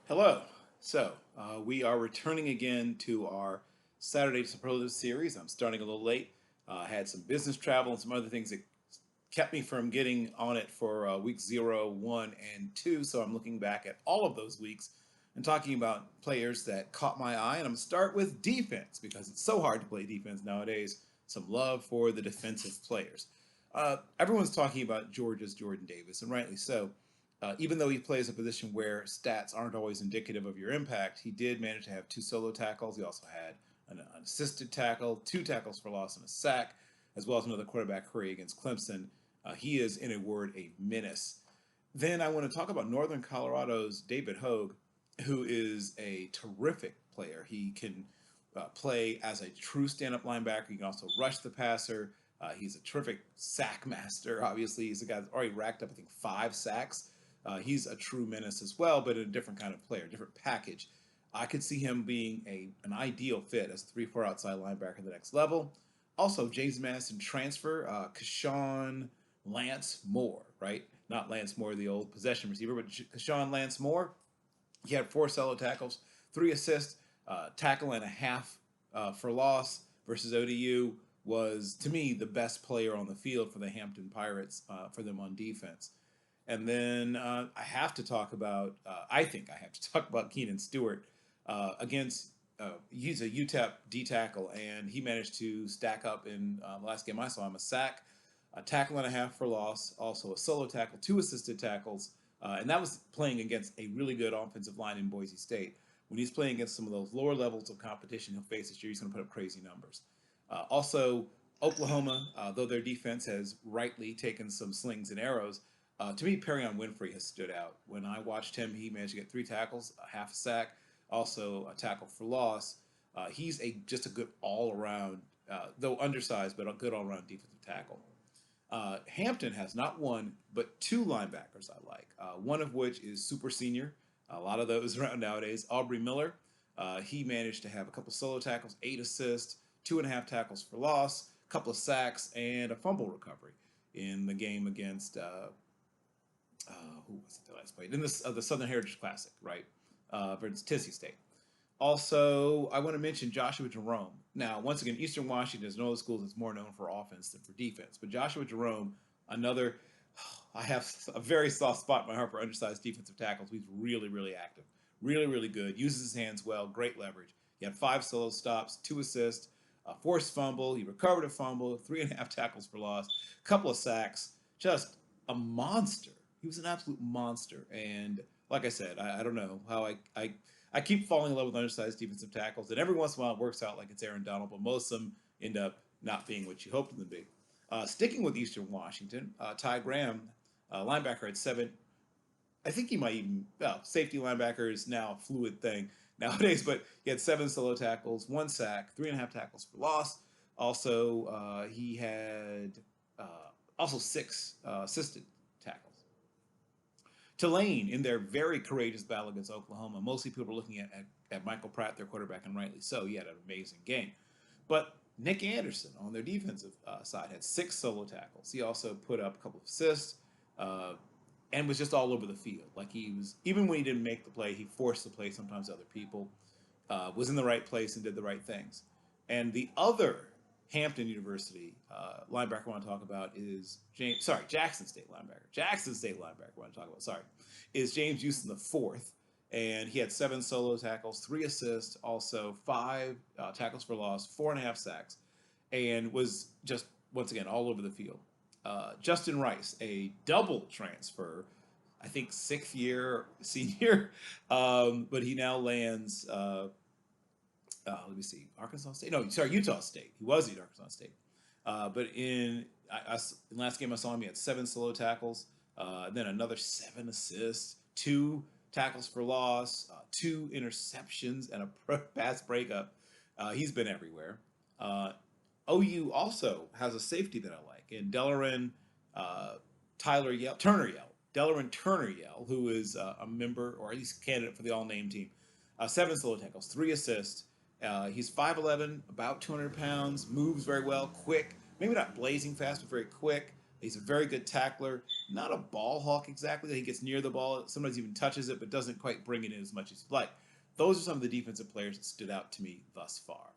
Hello. We are returning again to our Saturday Superlatives series. I'm starting a little late. I had some business travel and some other things that kept me from getting on it for weeks 0, 1, and 2. So I'm looking back at all of those weeks and talking about players that caught my eye. And I'm going to start with defense because it's so hard to play defense nowadays. Some love for the defensive players. Everyone's talking about Georgia's Jordan Davis, and rightly so. Even though he plays a position where stats aren't always indicative of your impact, he did manage to have 2 solo tackles. He also had an assisted tackle, 2 tackles for loss, and a sack, as well as another quarterback hurry against Clemson. He is, in a word, a menace. Then I want to talk about Northern Colorado's David Hogue, who is a terrific player. He can play as a true stand-up linebacker. He can also rush the passer. He's a terrific sack master. Obviously, he's a guy that's already racked up, I think, 5 sacks. He's a true menace as well, but a different kind of player, different package. I could see him being an ideal fit as a 3-4 outside linebacker at the next level. Also, James Madison transfer, Kashawn Lance Moore, right? Not Lance Moore, the old possession receiver, but Kashawn Lance Moore. He had 4 solo tackles, 3 assists, tackle and a half for loss versus ODU. Was, to me, the best player on the field for the Hampton Pirates for them on defense. And then I think I have to talk about Keenan Stewart he's a UTEP D tackle, and he managed to stack up in the last game I saw him a sack, a tackle and a half for loss, also a solo tackle, 2 assisted tackles, and that was playing against a really good offensive line in Boise State. When he's playing against some of those lower levels of competition he'll face this year, he's going to put up crazy numbers. Also, Oklahoma, though their defense has rightly taken some slings and arrows, to me, Perrion Winfrey has stood out. When I watched him, he managed to get 3 tackles, a half a sack, also a tackle for loss. He's just a good all-around, though undersized, but a good all-around defensive tackle. Hampton has not one, but 2 linebackers I like. One of which is super senior. A lot of those around nowadays. Aubrey Miller. He managed to have a couple solo tackles, 8 assists, 2.5 tackles for loss, a couple of sacks, and a fumble recovery in the game against who was it that last played in the Southern Heritage Classic, right? Versus Tennessee State. Also, I want to mention Joshua Jerome. Now, once again, Eastern Washington is one of the schools that's more known for offense than for defense. But Joshua Jerome, another, I have a very soft spot in my heart for undersized defensive tackles. He's really, really active, really, really good. Uses his hands well, great leverage. He had 5 solo stops, 2 assists, a forced fumble. He recovered a fumble, 3.5 tackles for loss, a couple of sacks. Just a monster. He was an absolute monster. And like I said, I don't know how I keep falling in love with undersized defensive tackles, and every once in a while it works out like it's Aaron Donald, but most of them end up not being what you hoped them to be. Sticking with Eastern Washington, Ty Graham, linebacker at 7. I think he might even, well, safety linebacker is now a fluid thing nowadays, but he had 7 solo tackles, 1 sack, 3.5 tackles for loss. Also, he had also 6 assisted tackles. Tulane, in their very courageous battle against Oklahoma, mostly people are looking at Michael Pratt, their quarterback, and rightly so. He had an amazing game. But Nick Anderson on their defensive side had 6 solo tackles. He also put up a couple of assists uh, and was just all over the field. Like he was, even when he didn't make the play, he forced the play sometimes other people. Was in the right place and did the right things. And the other Hampton University linebacker I want to talk about is Jackson State linebacker. Jackson State linebacker I want to talk about, sorry, is James Houston the fourth. And he had 7 solo tackles, 3 assists, also 5 tackles for loss, 4.5 sacks, and was just, once again, all over the field. Justin Rice, a double transfer, I think 6th-year senior, but he now lands let me see, Arkansas State. No, sorry, Utah State. He was at Arkansas State. But in last game I saw him, he had 7 solo tackles, then another 7 assists, 2 tackles for loss, 2 interceptions, and a pass breakup. He's been everywhere. OU also has a safety that I like, and Delaran Turner Yell. Delaran Turner Yell, who is a member, or at least candidate for the all-name team. 7 solo tackles, 3 assists. He's 5'11", about 200 pounds, moves very well, quick, maybe not blazing fast, but very quick. He's a very good tackler, not a ball hawk exactly. He gets near the ball, sometimes even touches it, but doesn't quite bring it in as much as you'd like. Those are some of the defensive players that stood out to me thus far.